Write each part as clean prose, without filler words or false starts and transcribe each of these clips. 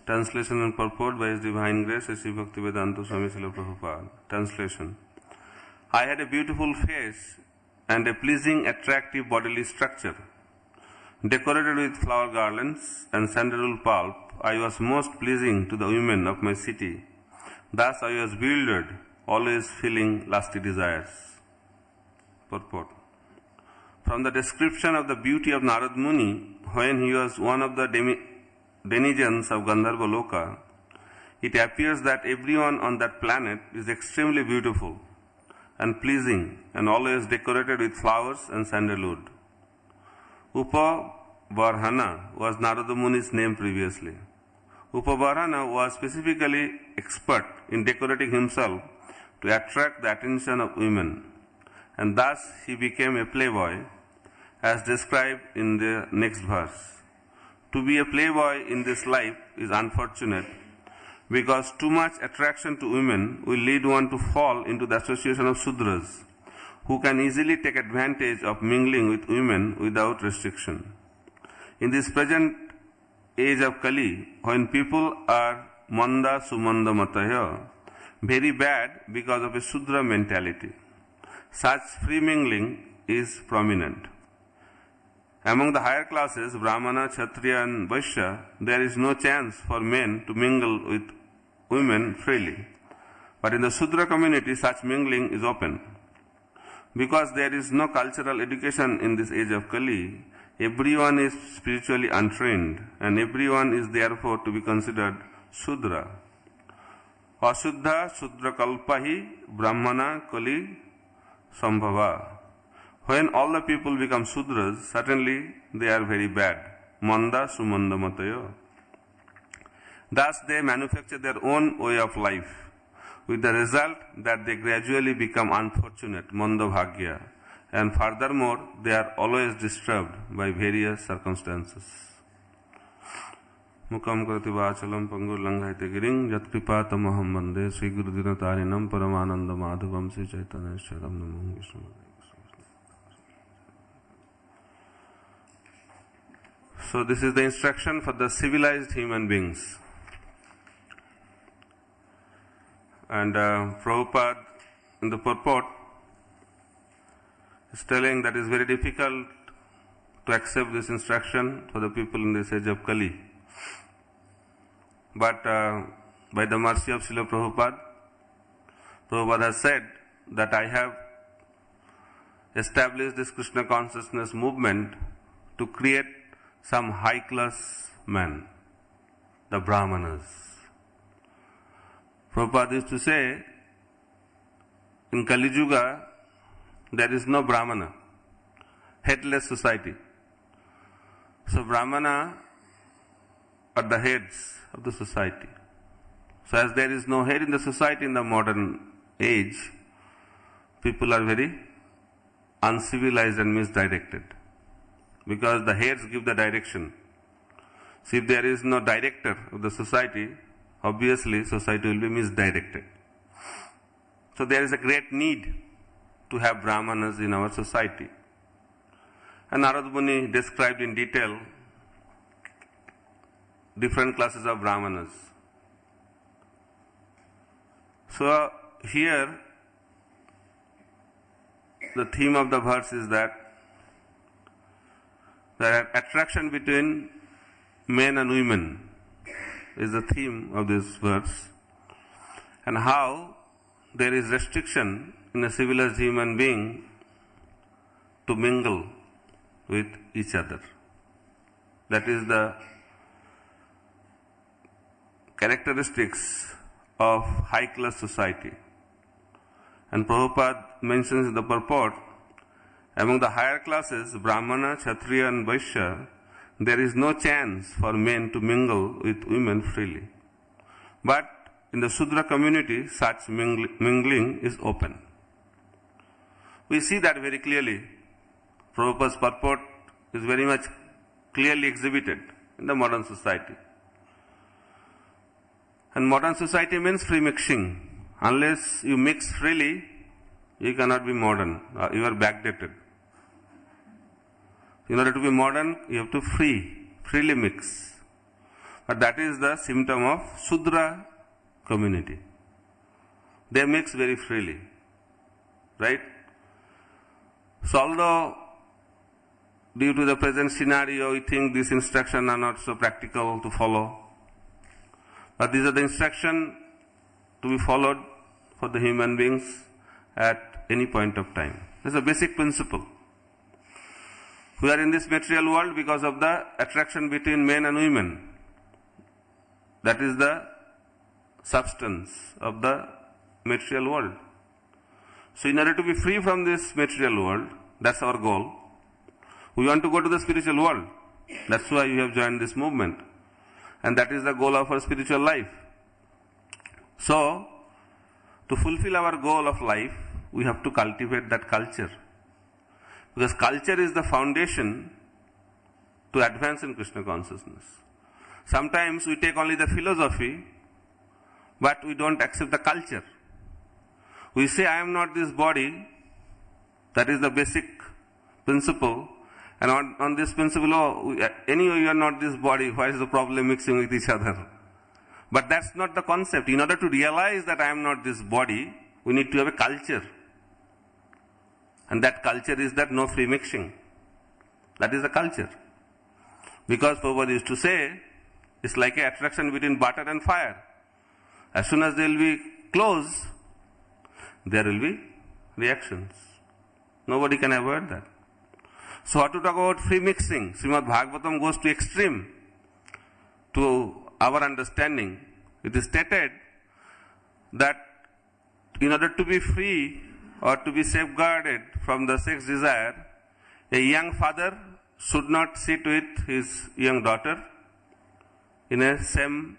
Translation and purport by His Divine Grace, Sri Bhaktivedanta Swami Srila Prabhupada. Translation. I had a beautiful face and a pleasing, attractive bodily structure. Decorated with flower garlands and sandalwood pulp, I was most pleasing to the women of my city. Thus I was bewildered, always feeling lusty desires. Purport. From the description of the beauty of Narad Muni, when he was one of the denizens of Gandharva Loka, it appears that everyone on that planet is extremely beautiful and pleasing and always decorated with flowers and sandalwood. Upavarhana was Narada Muni's name previously. Upavarhana was specifically expert in decorating himself to attract the attention of women, and thus he became a playboy, as described in the next verse. To be a playboy in this life is unfortunate, because too much attraction to women will lead one to fall into the association of Sudras, who can easily take advantage of mingling with women without restriction. In this present age of Kali, when people are manda sumanda mataya, very bad because of a Sudra mentality, such free mingling is prominent. Among the higher classes, Brahmana, Kshatriya and Vaishya, there is no chance for men to mingle with women freely. But in the Sudra community, such mingling is open. Because there is no cultural education in this age of Kali, everyone is spiritually untrained, and everyone is therefore to be considered Sudra. Ashuddha Sudra Kalpahi Brahmana Kali Sambhava. When all the people become Sudras, certainly they are very bad. Manda Sumanda Matayo. Thus they manufacture their own way of life, with the result that they gradually become unfortunate, Manda Bhagya, and furthermore they are always disturbed by various circumstances. Mukam karati vachalam pangur langhaite giring yat kripatamaham bande Sri Guru Dinatarinam Paramananda Madhavam Sri Chaitanya Sharam Namo Vishnu. So this is the instruction for the civilized human beings. And Prabhupada in the purport is telling that it is very difficult to accept this instruction for the people in this age of Kali. But by the mercy of Srila Prabhupada, Prabhupada has said that I have established this Krishna consciousness movement to create some high-class men, the Brahmanas. Prabhupada used to say, in Kali Yuga, there is no Brahmana, headless society. So Brahmana are the heads of the society. So as there is no head in the society in the modern age, people are very uncivilized and misdirected, because the heads give the direction. So if there is no director of the society, obviously society will be misdirected. So there is a great need to have Brahmanas in our society. And Narad Muni described in detail different classes of Brahmanas. So here the theme of the verse is that the attraction between men and women is the theme of this verse, and how there is restriction in a civilized human being to mingle with each other. That is the characteristics of high-class society. And Prabhupada mentions in the purport, among the higher classes, Brahmana, Kshatriya and Vaishya, there is no chance for men to mingle with women freely. But in the Sudra community, such mingling is open. We see that very clearly. Prabhupada's purport is very much clearly exhibited in the modern society. And modern society means free mixing. Unless you mix freely, you cannot be modern. You are backdated. In order to be modern, you have to freely mix. that is the symptom of Sudra community. They mix very freely, right? So although due to the present scenario, we think these instructions are not so practical to follow, but these are the instructions to be followed for the human beings at any point of time. This is a basic principle. We are in this material world because of the attraction between men and women. That is the substance of the material world. So in order to be free from this material world, that's our goal. We want to go to the spiritual world. That's why we have joined this movement. And that is the goal of our spiritual life. So, to fulfill our goal of life, we have to cultivate that culture. Because culture is the foundation to advance in Krishna consciousness. Sometimes we take only the philosophy, but we don't accept the culture. We say, I am not this body. That is the basic principle. And on this principle, anyway, you are not this body. Why is the problem mixing with each other? But that's not the concept. In order to realize that I am not this body, we need to have a culture. And that culture is that no free mixing. That is the culture. Because Prabhupada used to say, it's like an attraction between butter and fire. As soon as they will be close, there will be reactions. Nobody can avoid that. So how to talk about free mixing? Srimad Bhagavatam goes to extreme. To our understanding, it is stated that in order to be free or to be safeguarded from the sex desire, a young father should not sit with his young daughter in a same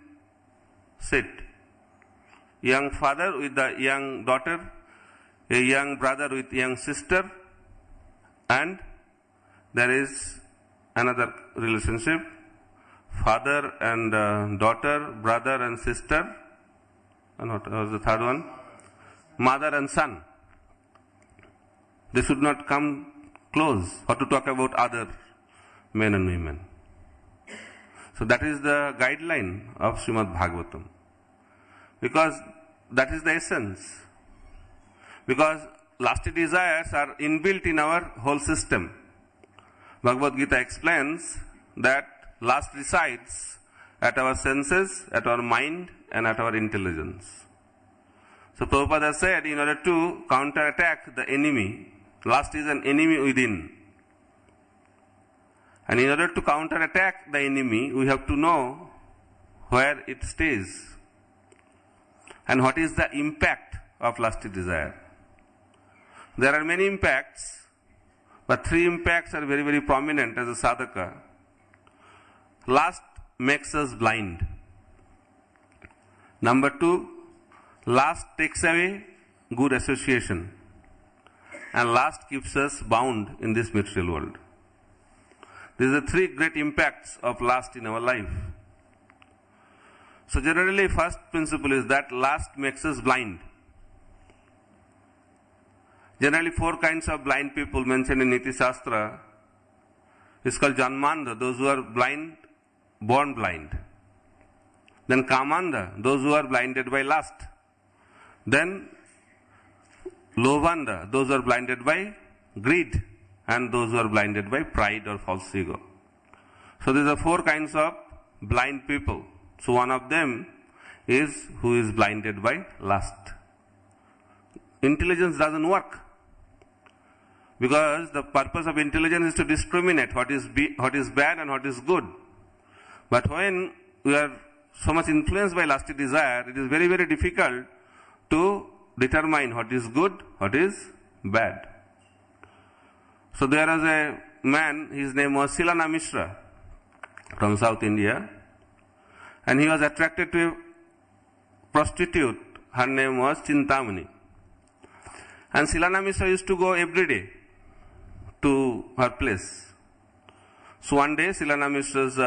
seat. Young father with the young daughter, a young brother with young sister, and there is another relationship, father and daughter, brother and sister, and what was the third one? Mother and son. They should not come close or to talk about other men and women. So that is the guideline of Srimad Bhagavatam. Because that is the essence. Because lusty desires are inbuilt in our whole system. Bhagavad Gita explains that lust resides at our senses, at our mind, and at our intelligence. So Prabhupada said, in order to counterattack the enemy, lust is an enemy within. And in order to counterattack the enemy, we have to know where it stays and what is the impact of lusty desire. There are many impacts, but three impacts are very, very prominent as a sadhaka. Lust makes us blind. Number two, lust takes away good association. And lust keeps us bound in this material world. These are three great impacts of lust in our life. So generally, first principle is that lust makes us blind. Generally, four kinds of blind people mentioned in Niti Shastra is called Janmanda, those who are blind, born blind. Then Kamanda, those who are blinded by lust. Then Lobanda, those who are blinded by greed. And those who are blinded by pride or false ego. So these are four kinds of blind people. So one of them is who is blinded by lust. Intelligence doesn't work. Because the purpose of intelligence is to discriminate what is bad and what is good. But when we are so much influenced by lusty desire, it is very, very difficult to determine what is good, what is bad. So there was a man, his name was Silana Mishra from South India, and he was attracted to a prostitute. Her name was Chintamani. And Silana Mishra used to go every day to her place. So one day Silana Mishra's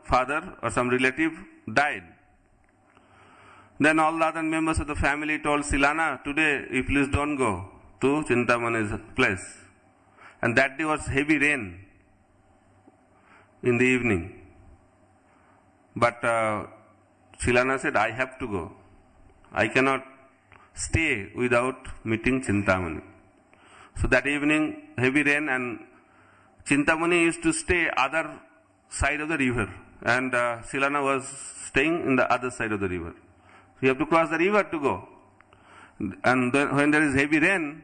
father or some relative died. Then all the other members of the family told Silana, today you please don't go to Chintamani's place. And that day was heavy rain in the evening. But Shilana said, I have to go. I cannot stay without meeting Chintamani. So that evening, heavy rain, and Chintamani used to stay other side of the river, and Shilana was staying in the other side of the river. So you have to cross the river to go. And then when there is heavy rain,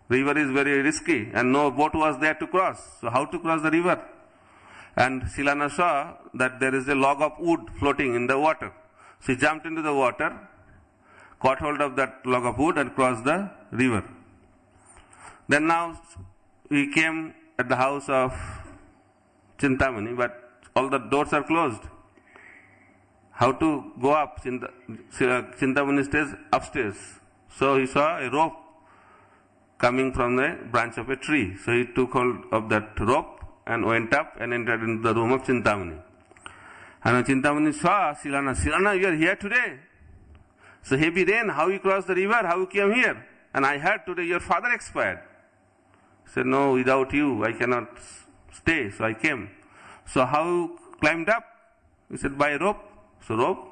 river is very risky, and no boat was there to cross. So how to cross the river? And Shilana saw that there is a log of wood floating in the water. She jumped into the water, caught hold of that log of wood, and crossed the river. Then now we came at the house of Chintamani, but all the doors are closed. How to go up? Chintamani stays upstairs. So he saw a rope coming from the branch of a tree. So he took hold of that rope and went up and entered into the room of Chintamani. And when Chintamani saw Shilana, you are here today. So heavy rain, how you crossed the river, how you came here? And I heard today your father expired. He said, no, without you I cannot stay, so I came. So how you climbed up? He said, by a rope. So rope.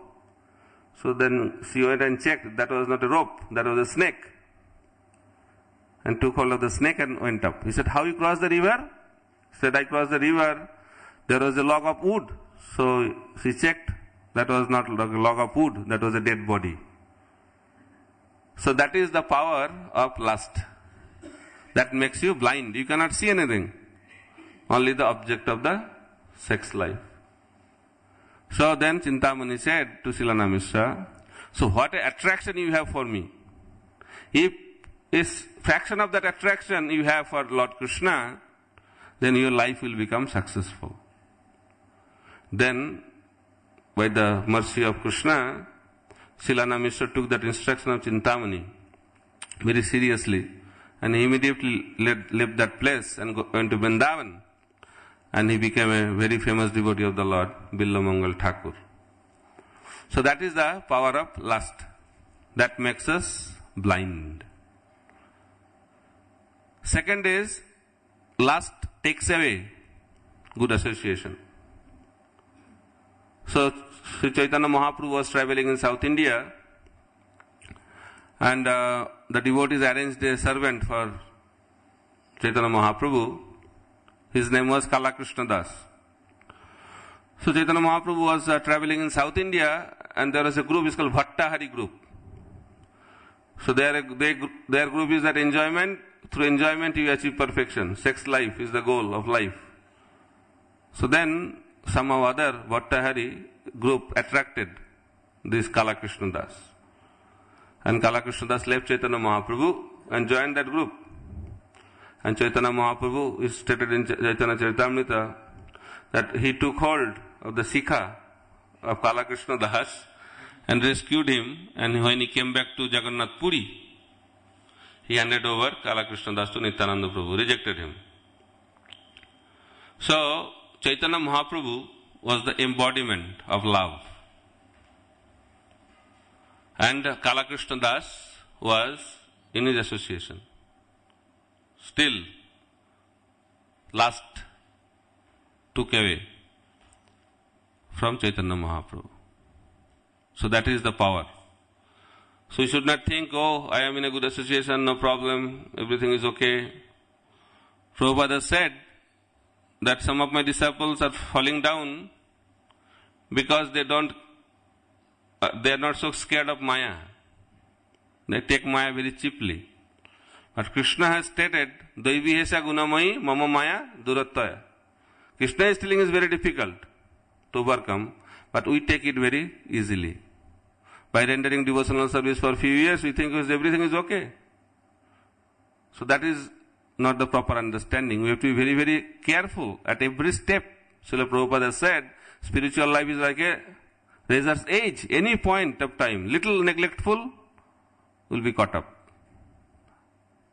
So then she went and checked, that was not a rope, that was a snake. And took hold of the snake and went up. He said, how you crossed the river? He said, I crossed the river, there was a log of wood. So she checked, that was not a log of wood, that was a dead body. So that is the power of lust. That makes you blind. You cannot see anything. Only the object of the sex life. So then Chintamani said to Shilana Mishra, so what attraction you have for me? If a fraction of that attraction you have for Lord Krishna, then your life will become successful. Then, by the mercy of Krishna, Shilana Mishra took that instruction of Chintamani very seriously, and he immediately left that place and went to Vrindavan, and he became a very famous devotee of the Lord, Billamangal Thakur. So that is the power of lust. That makes us blind. Second is, lust takes away good association. So Sri Chaitanya Mahaprabhu was traveling in South India, and the devotees arranged a servant for Chaitanya Mahaprabhu. His name was Kalakrishna Das. So Chaitanya Mahaprabhu was traveling in South India, and there was a group, it's called Bhattahari group. So their group is that enjoyment, through enjoyment you achieve perfection. Sex life is the goal of life. So then somehow other Bhattahari group attracted this Kalakrishna Das. And Kalakrishna Das left Chaitanya Mahaprabhu and joined that group. And Chaitanya Mahaprabhu is stated in Chaitanya Charitamrita that he took hold of the Sikha of Kalakrishna Das and rescued him, and when he came back to Jagannath Puri, he handed over Kalakrishna Das to Nityananda Prabhu, rejected him. So, Chaitanya Mahaprabhu was the embodiment of love. And Kalakrishna Das was in his association. Still, lust took away from Chaitanya Mahaprabhu. So that is the power. So you should not think, oh, I am in a good association, no problem, everything is okay. Prabhupada said that some of my disciples are falling down because they are not so scared of Maya. They take Maya very cheaply. But Krishna has stated, Daivihesha gunamayi mama Maya durattaya. Krishna is telling is very difficult to overcome, but we take it very easily. By rendering devotional service for a few years, we think everything is okay. So that is not the proper understanding. We have to be very, very careful at every step. Srila Prabhupada said, spiritual life is like a razor's edge. Any point of time, little neglectful, will be caught up.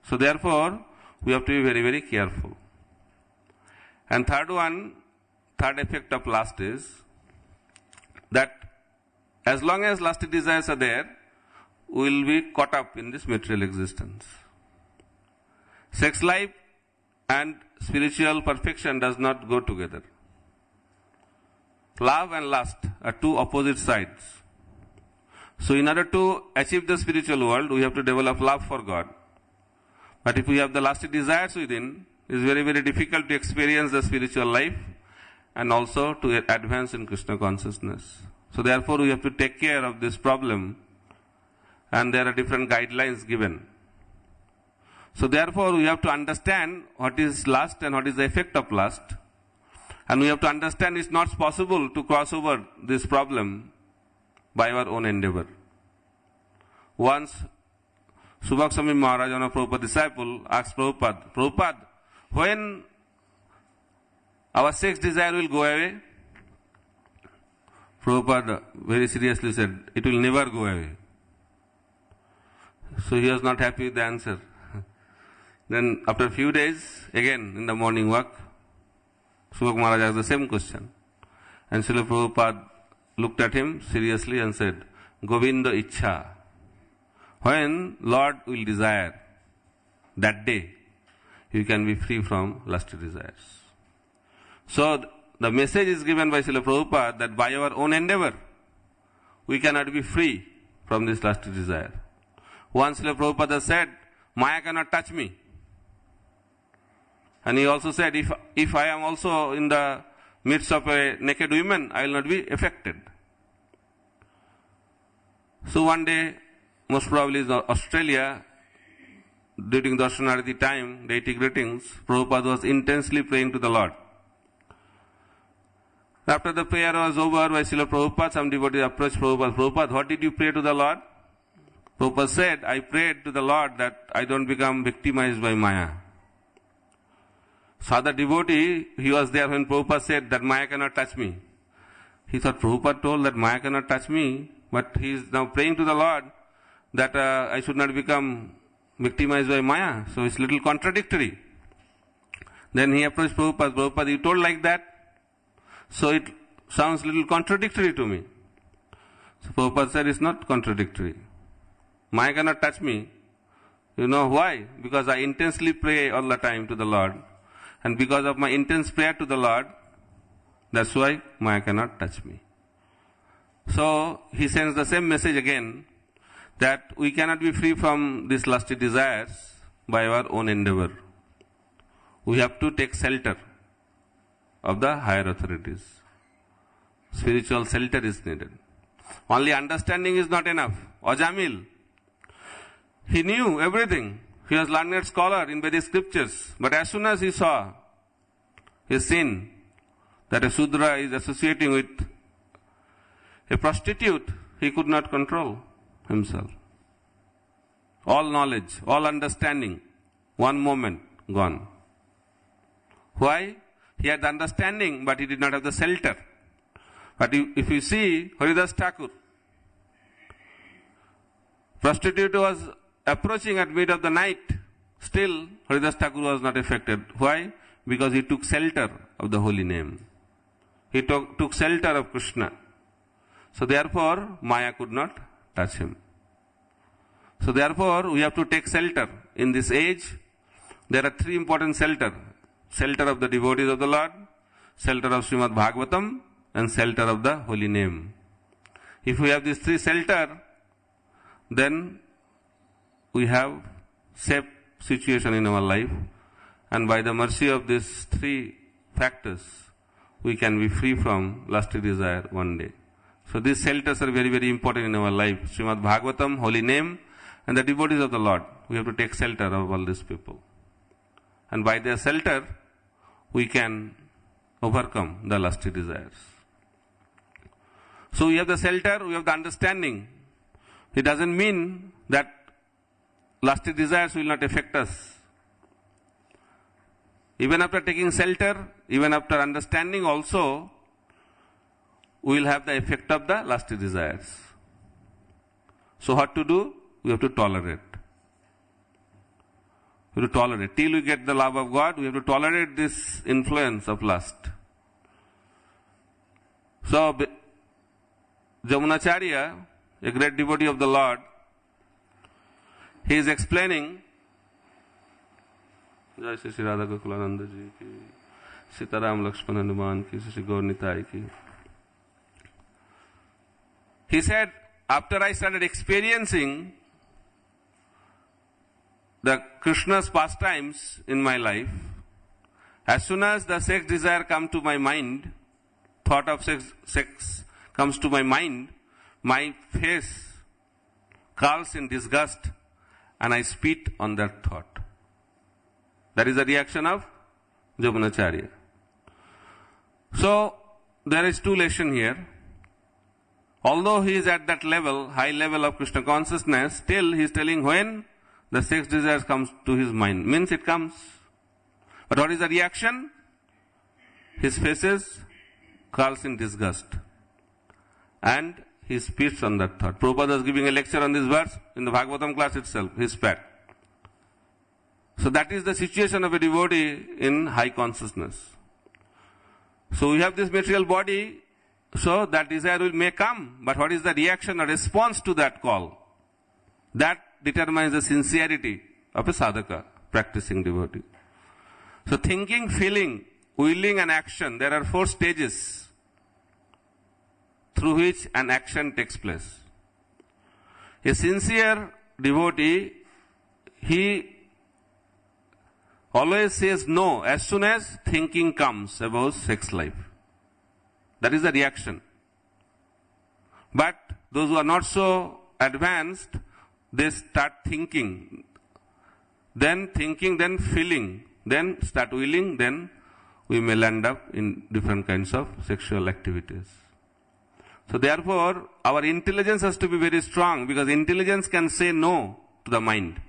So therefore, we have to be very, very careful. And third effect of lust is that as long as lusty desires are there, we will be caught up in this material existence. Sex life and spiritual perfection does not go together. Love and lust are two opposite sides. So in order to achieve the spiritual world, we have to develop love for God. But if we have the lusty desires within, it is very, very difficult to experience the spiritual life and also to advance in Krishna consciousness. So therefore we have to take care of this problem, and there are different guidelines given. So therefore we have to understand what is lust and what is the effect of lust. And we have to understand it's not possible to cross over this problem by our own endeavor. Once Subhak Swami Maharaj, one of Prabhupada's disciple, asked Prabhupada, Prabhupada, when our sex desire will go away? Prabhupada very seriously said, it will never go away. So he was not happy with the answer. Then after a few days, again in the morning walk, Subhak Maharaj asked the same question. And Srila Prabhupada looked at him seriously and said, Govinda Ichha. When Lord will desire, that day you can be free from lusty desires. So the message is given by Srila Prabhupada that by our own endeavor, we cannot be free from this lusty desire. Once Srila Prabhupada said, Maya cannot touch me. And he also said, if I am also in the midst of a naked woman, I will not be affected. So one day, most probably in Australia, during the Darshanarati time, deity greetings, Prabhupada was intensely praying to the Lord. After the prayer was over by Srila Prabhupada, some devotee approached Prabhupada, Prabhupada, what did you pray to the Lord? Prabhupada said, I prayed to the Lord that I don't become victimized by Maya. So the devotee, he was there when Prabhupada said that Maya cannot touch me. He thought Prabhupada told that Maya cannot touch me, but he is now praying to the Lord that I should not become victimized by Maya. So it's a little contradictory. Then he approached Prabhupada, Prabhupada, you told like that? So it sounds a little contradictory to me. So Prabhupada said it's not contradictory. Maya cannot touch me. You know why? Because I intensely pray all the time to the Lord. And because of my intense prayer to the Lord, that's why Maya cannot touch me. So he sends the same message again, that we cannot be free from these lusty desires by our own endeavor. We have to take shelter of the higher authorities. Spiritual shelter is needed. Only understanding is not enough. Ajamil, he knew everything. He was learned scholar in Vedic scriptures. But as soon as he saw his sin, that a Sudra is associating with a prostitute, he could not control himself. All knowledge, all understanding, one moment gone. Why? He had the understanding, but he did not have the shelter. But if you see Haridas Thakur, prostitute was approaching at mid of the night, still Haridas Thakur was not affected. Why? Because he took shelter of the holy name. He took shelter of Krishna. So therefore, Maya could not touch him. So therefore, we have to take shelter. In this age, there are three important shelter. Shelter of the devotees of the Lord, shelter of Srimad Bhagavatam, and shelter of the holy name. If we have these three shelter, then we have safe situation in our life, and by the mercy of these three factors, we can be free from lusty desire one day. So these shelters are very, very important in our life. Srimad Bhagavatam, holy name, and the devotees of the Lord. We have to take shelter of all these people. And by their shelter, we can overcome the lusty desires. So we have the shelter, we have the understanding. It doesn't mean that lusty desires will not affect us. Even after taking shelter, even after understanding also, we will have the effect of the lusty desires. So what to do? We have to tolerate. We have to tolerate. Till we get the love of God, we have to tolerate this influence of lust. So, Jamunacharya, a great devotee of the Lord, he is explaining, Jai Shri Radha Gokulananda Ji ki, Sitaram Lakshmana Hanuman ki, Shri Gaur Nitai ki. He said, after I started experiencing the Krishna's pastimes in my life, as soon as the sex desire comes to my mind, thought of sex comes to my mind, my face curls in disgust and I spit on that thought. That is the reaction of Jamunacharya. So, there is two lessons here. Although he is at that level, high level of Krishna consciousness, still he is telling when the sex desire comes to his mind. Means it comes. But what is the reaction? His faces curls in disgust. And he spits on that thought. Prabhupada is giving a lecture on this verse in the Bhagavatam class itself. He spat. So that is the situation of a devotee in high consciousness. So we have this material body, so that desire may come. But what is the reaction or response to that call? That determines the sincerity of a sadhaka, practicing devotee. So thinking, feeling, willing and action, there are 4 stages through which an action takes place. A sincere devotee, he always says no as soon as thinking comes about sex life. That is the reaction. But those who are not so advanced, they start thinking, then feeling, then start willing, then we may land up in different kinds of sexual activities. So therefore, our intelligence has to be very strong, because intelligence can say no to the mind.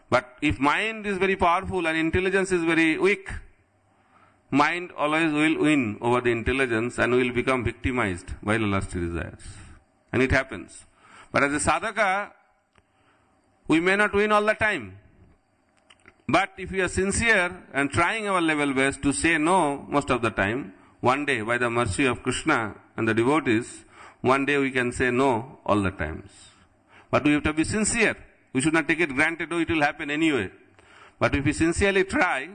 But if mind is very powerful and intelligence is very weak, mind always will win over the intelligence and will become victimized by the lusty desires. And it happens. But as a sadhaka, we may not win all the time. But if we are sincere and trying our level best to say no most of the time, one day, by the mercy of Krishna and the devotees, one day we can say no all the times. But we have to be sincere. We should not take it granted, oh, it will happen anyway. But if we sincerely try,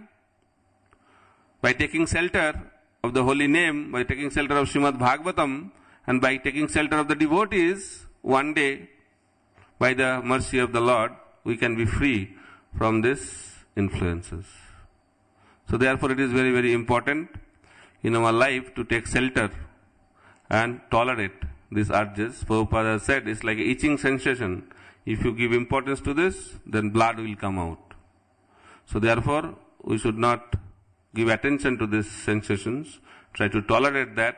by taking shelter of the holy name, by taking shelter of Srimad Bhagavatam, and by taking shelter of the devotees, one day, by the mercy of the Lord, we can be free from these influences. So therefore it is very, very important in our life to take shelter and tolerate these urges. Prabhupada said it's like an itching sensation. If you give importance to this, then blood will come out. So therefore, we should not give attention to these sensations, try to tolerate that,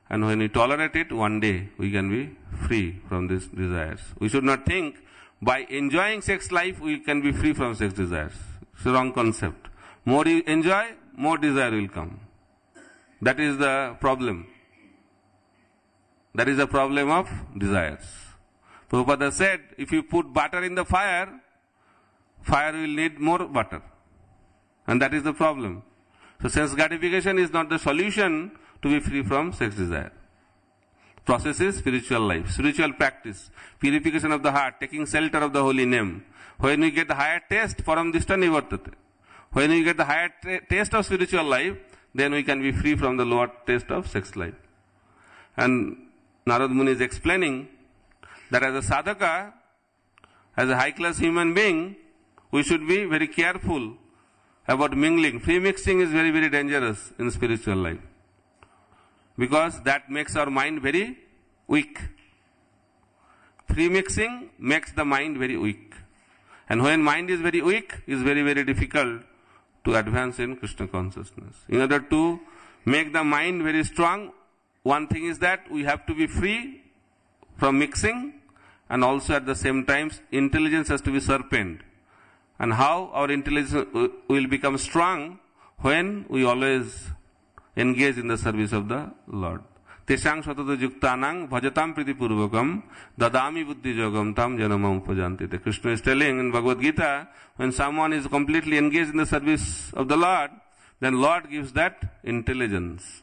and when we tolerate it, one day we can be free from these desires. We should not think by enjoying sex life we can be free from sex desires. It's a wrong concept. More you enjoy, more desire will come. That is the problem. That is the problem of desires. Prabhupada said, if you put butter in the fire, fire will need more butter. And that is the problem. So sense gratification is not the solution to be free from sex desire. Process is spiritual life, spiritual practice, purification of the heart, taking shelter of the holy name. When we get the higher taste, param dishta nivartate. When we get the higher taste of spiritual life, then we can be free from the lower taste of sex life. And Narad Muni is explaining that as a sadhaka, as a high-class human being, we should be very careful about mingling. Free mixing is very, very dangerous in spiritual life, because that makes our mind very weak. Free mixing makes the mind very weak. And when mind is very weak, it is very, very difficult to advance in Krishna consciousness. In order to make the mind very strong, one thing is that we have to be free from mixing, and also at the same time, intelligence has to be sharpened. And how our intelligence will become strong? When we always engage in the service of the Lord. Teshang satata yuktanang bhajatam priti purvakam dadami buddhi jogam tam janamam upajantite. Krishna is telling in Bhagavad Gita, when someone is completely engaged in the service of the Lord, then Lord gives that intelligence.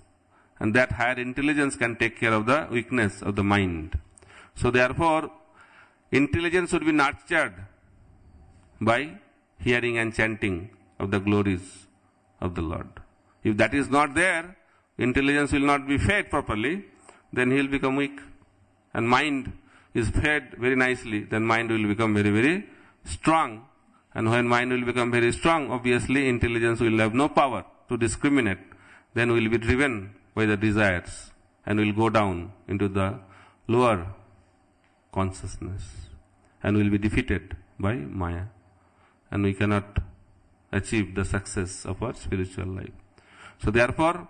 And that higher intelligence can take care of the weakness of the mind. So therefore, intelligence should be nurtured by hearing and chanting of the glories of the Lord. If that is not there, intelligence will not be fed properly, then he will become weak. and mind is fed very nicely, then mind will become very, very strong. And when mind will become very strong, obviously intelligence will have no power to discriminate. Then we will be driven by the desires and will go down into the lower consciousness and will be defeated by Maya. And we cannot achieve the success of our spiritual life. So therefore,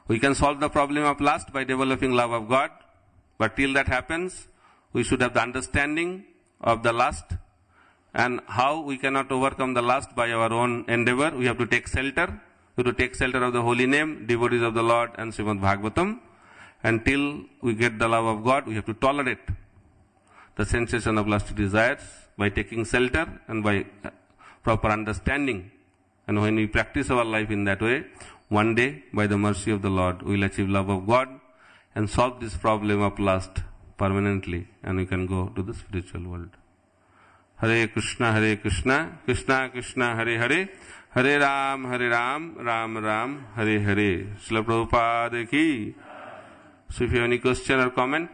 we can solve the problem of lust by developing love of God. But till that happens, we should have the understanding of the lust and how we cannot overcome the lust by our own endeavor. We have to take shelter. We have to take shelter of the holy name, devotees of the Lord and Srimad Bhagavatam. Until we get the love of God, we have to tolerate the sensation of lusty desires by taking shelter and by proper understanding. And when we practice our life in that way, one day, by the mercy of the Lord, we will achieve love of God and solve this problem of lust permanently, and we can go to the spiritual world. Hare Krishna, Krishna Krishna, Hare Hare, Hare Ram, Ram Ram, Hare Hare. Srila Prabhupada ki. So if you have any question or comment.